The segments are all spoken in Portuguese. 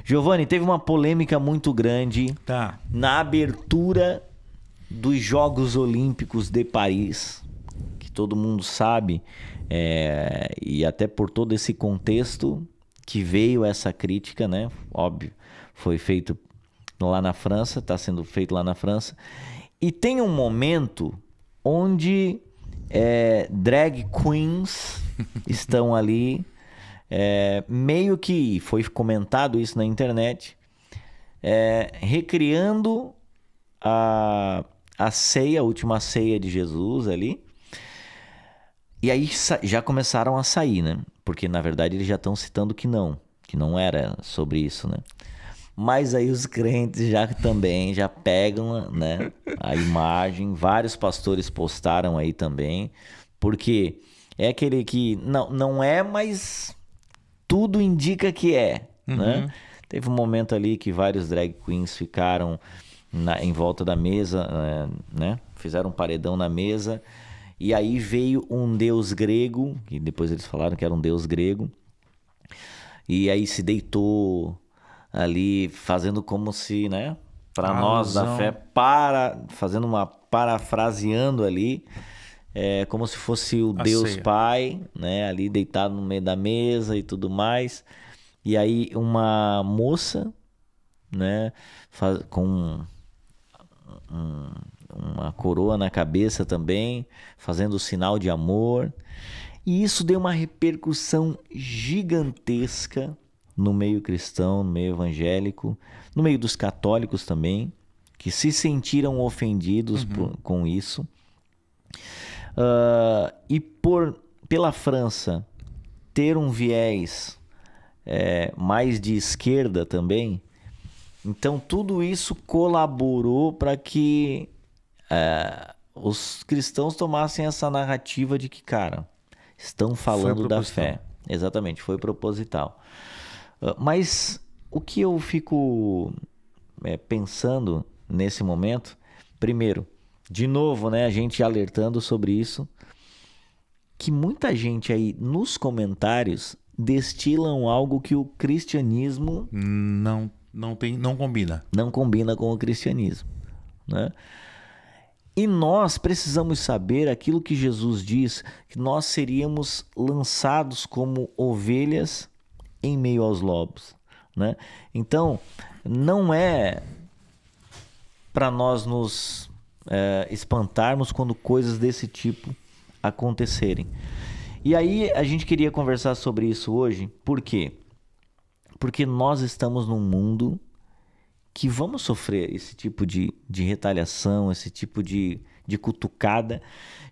Giovanni, teve uma polêmica muito grande na abertura dos Jogos Olímpicos de Paris, que todo mundo sabe, e até por todo esse contexto que veio essa crítica, né? Óbvio, foi feito lá na França, está sendo feito lá na França. E tem um momento onde drag queens estão ali, meio que foi comentado isso na internet, recriando a ceia, a última ceia de Jesus ali. E aí já começaram a sair, né? Porque na verdade eles já estão citando que não era sobre isso, né? Mas aí os crentes também já pegam, né, a imagem. Vários pastores postaram aí também, porque é aquele que não é, mas tudo indica que é, né? Teve um momento ali que vários drag queens ficaram em volta da mesa, né? Fizeram um paredão na mesa, e aí veio um deus grego, que depois eles falaram que era um deus grego, e aí se deitou ali, fazendo como se, né, para nós da fé, fazendo parafraseando ali, como se fosse o Deus ceia. Pai, né, ali deitado no meio da mesa e tudo mais. E aí uma moça, né, com uma coroa na cabeça também, fazendo o sinal de amor. E isso deu uma repercussão gigantesca no meio cristão, no meio evangélico, no meio dos católicos também, que se sentiram ofendidos com isso. E pela França ter um viés mais de esquerda também, então tudo isso colaborou para que os cristãos tomassem essa narrativa de que, cara, estão falando da fé. Exatamente, foi proposital. Mas o que eu fico pensando nesse momento, primeiro, de novo, né, a gente alertando sobre isso, que muita gente aí nos comentários destilam algo que o cristianismo não combina. Não combina com o cristianismo, né? E nós precisamos saber aquilo que Jesus diz, que nós seríamos lançados como ovelhas em meio aos lobos, né? Então, não é para nós nos espantarmos quando coisas desse tipo acontecerem. E aí a gente queria conversar sobre isso hoje. Por quê? Porque nós estamos num mundo que vamos sofrer esse tipo de retaliação, esse tipo de cutucada.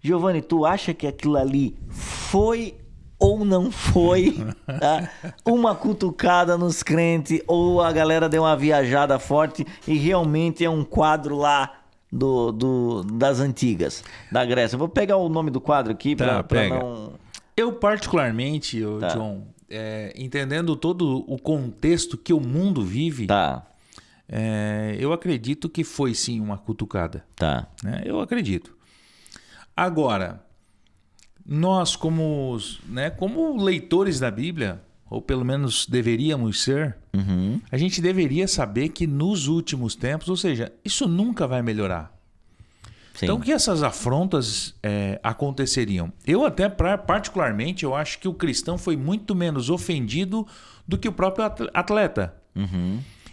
Giovanni, tu acha que aquilo ali foi ou não foi uma cutucada nos crentes, ou a galera deu uma viajada forte e realmente é um quadro lá das antigas, da Grécia? Eu vou pegar o nome do quadro aqui para não... Eu particularmente, John, entendendo todo o contexto que o mundo vive, eu acredito que foi sim uma cutucada. Né? Eu acredito. Agora, nós como leitores da Bíblia, ou pelo menos deveríamos ser, a gente deveria saber que nos últimos tempos, ou seja, isso nunca vai melhorar. Sim. Então, que essas afrontas aconteceriam. Eu até, particularmente, eu acho que o cristão foi muito menos ofendido do que o próprio atleta.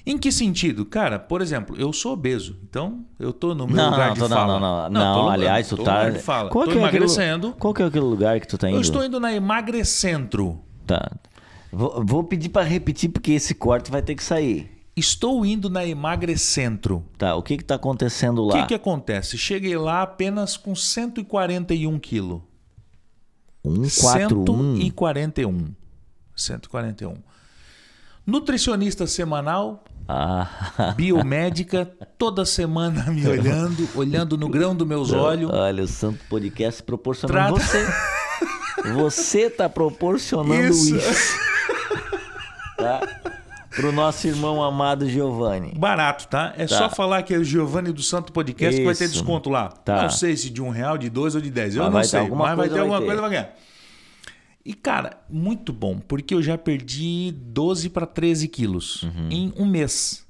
Em que sentido? Cara, por exemplo, eu sou obeso, então eu tô no meu lugar de fala. Não, aliás, tu tá... Tô emagrecendo. Qual que é aquele lugar que tu tá indo? Eu estou indo na Emagrecentro. Tá. Vou pedir para repetir, porque esse corte vai ter que sair. Estou indo na Emagrecentro. Tá, o que tá acontecendo lá? O que acontece? Cheguei lá apenas com 141 quilos. 141. 141. Nutricionista semanal, biomédica, toda semana me olhando no grão dos meus olhos. Olha, o Santo Podcast proporcionando Você tá proporcionando isso. Tá? Pro nosso irmão amado Giovanni. Barato, tá? Só falar que é o Giovanni do Santo Podcast que vai ter desconto lá. Não sei se de R$1, de 2 ou de 10. Eu não sei, mas vai ter alguma coisa, vai ganhar. E, cara, muito bom, porque eu já perdi 12 para 13 quilos em um mês.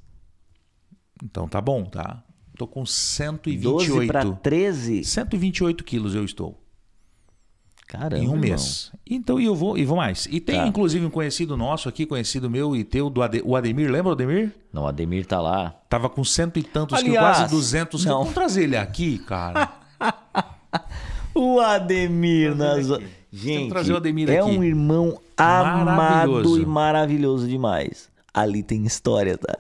Então tá bom, tá? Tô com 128. 12 para 13? 128 quilos eu estou. Caramba, em um mês. Então, eu vou mais. E tem, inclusive, um conhecido nosso aqui, conhecido meu e teu, o Ademir. Lembra o Ademir? Não, o Ademir tá lá. Tava com 100 e tantos quilos, quase 200 quilos. Vamos trazer ele aqui, cara. O Ademir. Gente, trazer o Ademir aqui. Um irmão amado e maravilhoso demais. Ali tem história, tá?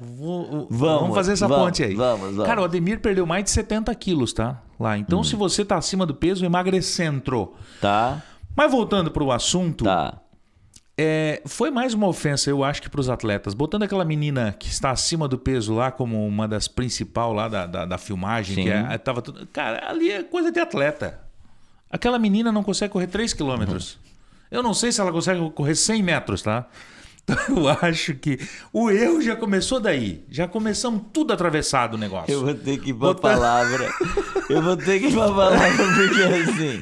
Vamos fazer essa ponte aí. Vamos. Cara, o Ademir perdeu mais de 70 quilos, tá? Lá. Então, se você tá acima do peso, emagrecendo. Tá. Mas voltando pro assunto... Tá. Foi mais uma ofensa, eu acho, que pros atletas. Botando aquela menina que está acima do peso lá como uma das principais lá da filmagem. Que tava tudo... Cara, ali é coisa de atleta. Aquela menina não consegue correr 3 quilômetros. Eu não sei se ela consegue correr 100 metros, tá? Eu acho que o erro já começou daí. Já começamos tudo atravessado o negócio. Eu vou ter que ir pra palavra. Porque assim...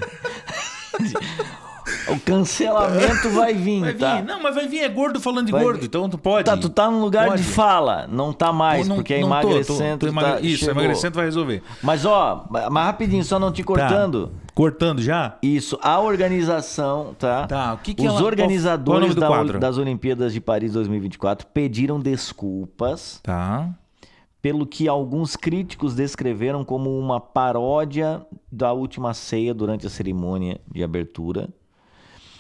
O cancelamento vai vir, tá? Não, mas vai vir, é gordo falando de gordo, então tu pode. Tá, tu tá num lugar de fala, não tá mais, porque emagrecendo... Isso, emagrecendo vai resolver. Mas mas rapidinho, só não te cortando... Tá. Cortando já? Isso, a organização, tá? Tá, os organizadores das Olimpíadas de Paris 2024 pediram desculpas, tá, pelo que alguns críticos descreveram como uma paródia da última ceia durante a cerimônia de abertura.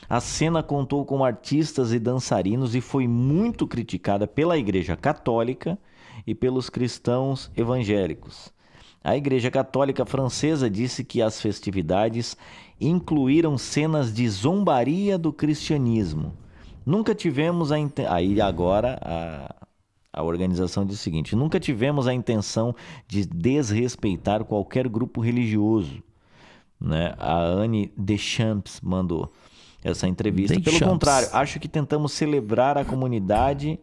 A cena contou com artistas e dançarinos e foi muito criticada pela Igreja Católica e pelos cristãos evangélicos. A Igreja Católica Francesa disse que as festividades incluíram cenas de zombaria do cristianismo. Nunca tivemos a Aí agora a organização diz o seguinte: nunca tivemos a intenção de desrespeitar qualquer grupo religioso. Né? A Anne Deschamps mandou essa entrevista. Pelo contrário, acho que tentamos celebrar a comunidade...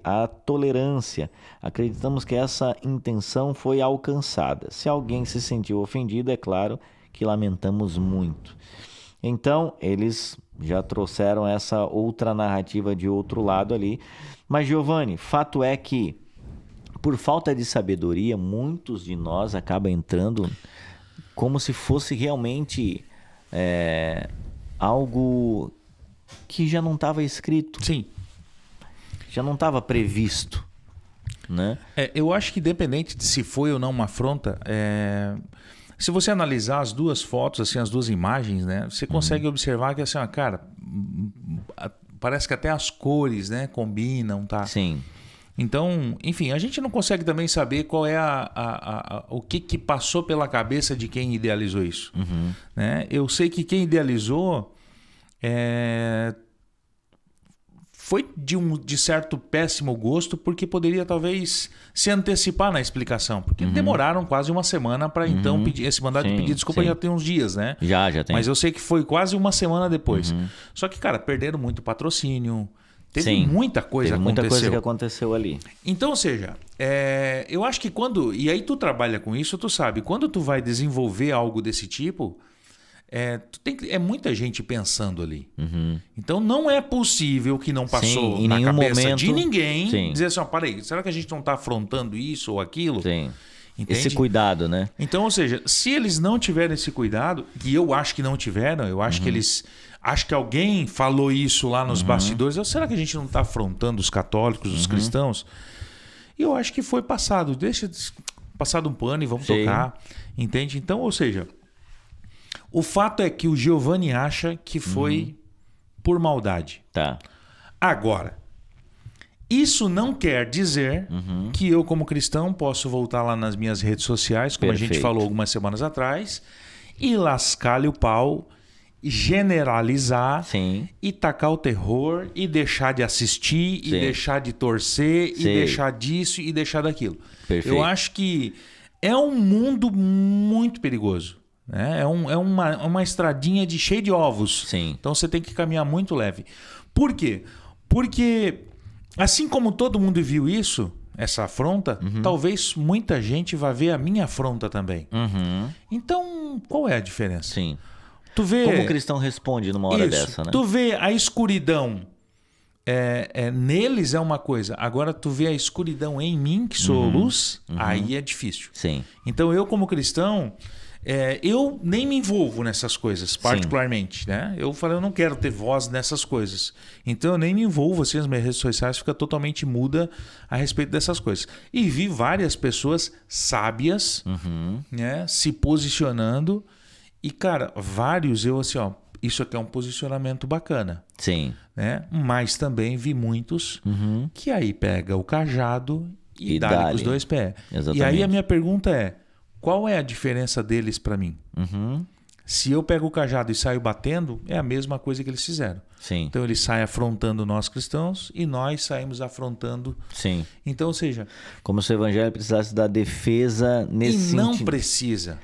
a tolerância. Acreditamos que essa intenção foi alcançada. Se alguém se sentiu ofendido, é claro que lamentamos muito. Então, eles já trouxeram essa outra narrativa de outro lado ali. Mas, Giovanni, fato é que, por falta de sabedoria, muitos de nós acabam entrando como se fosse realmente algo... que já não estava escrito. Sim. Já não estava previsto. Né? Eu acho que independente de se foi ou não uma afronta, se você analisar as duas fotos, assim, as duas imagens, né, você consegue observar que assim, cara, parece que até as cores, né, combinam, tá? Sim. Então, enfim, a gente não consegue também saber qual é o que passou pela cabeça de quem idealizou isso. Né? Eu sei que quem idealizou foi de certo péssimo gosto, porque poderia talvez se antecipar na explicação, porque demoraram quase uma semana para então pedir esse mandado de pedir desculpa. Já tem uns dias, né? Já tem. Mas eu sei que foi quase uma semana depois. Só que, cara, perderam muito patrocínio. Teve muita coisa que aconteceu ali. Então, ou seja, eu acho que quando... E aí tu trabalha com isso, tu sabe, quando tu vai desenvolver algo desse tipo... É muita gente pensando ali. Então não é possível que não passou na cabeça de ninguém dizer assim, peraí, será que a gente não está afrontando isso ou aquilo? Sim. Esse cuidado, né? Então, ou seja, se eles não tiverem esse cuidado, e eu acho que não tiveram, eu acho que eles... Acho que alguém falou isso lá nos bastidores. Será que a gente não está afrontando os católicos, os cristãos? E eu acho que foi passado. Deixa passado um pano e vamos tocar. Entende? Então, ou seja... O fato é que o Giovanni acha que foi por maldade. Tá. Agora, isso não quer dizer que eu, como cristão, posso voltar lá nas minhas redes sociais, como a gente falou algumas semanas atrás, e lascar-lhe o pau, generalizar e tacar o terror e deixar de assistir e deixar de torcer e deixar disso e deixar daquilo. Perfeito. Eu acho que é um mundo muito perigoso. É uma estradinha cheia de ovos. Então você tem que caminhar muito leve. Por quê? Porque assim como todo mundo viu isso, essa afronta, talvez muita gente vá ver a minha afronta também. Então, qual é a diferença? Como o cristão responde numa hora dessa, né? Tu vê a escuridão neles é uma coisa. Agora tu vê a escuridão em mim, que sou luz, aí é difícil. Sim. Então eu, como cristão, eu nem me envolvo nessas coisas, particularmente. Né? Eu falei, eu não quero ter voz nessas coisas. Então eu nem me envolvo, assim, as minhas redes sociais ficam totalmente muda a respeito dessas coisas. E vi várias pessoas sábias, né, se posicionando. E, cara, vários eu assim, ó, isso aqui é um posicionamento bacana. Sim. Né? Mas também vi muitos que aí pega o cajado e dá com os dois pés. Exatamente. E aí a minha pergunta é, qual é a diferença deles para mim? Se eu pego o cajado e saio batendo, é a mesma coisa que eles fizeram. Sim. Então eles saem afrontando nós cristãos e nós saímos afrontando. Sim. Então, ou seja... Como se o evangelho precisasse da defesa nesse sentido. E não precisa.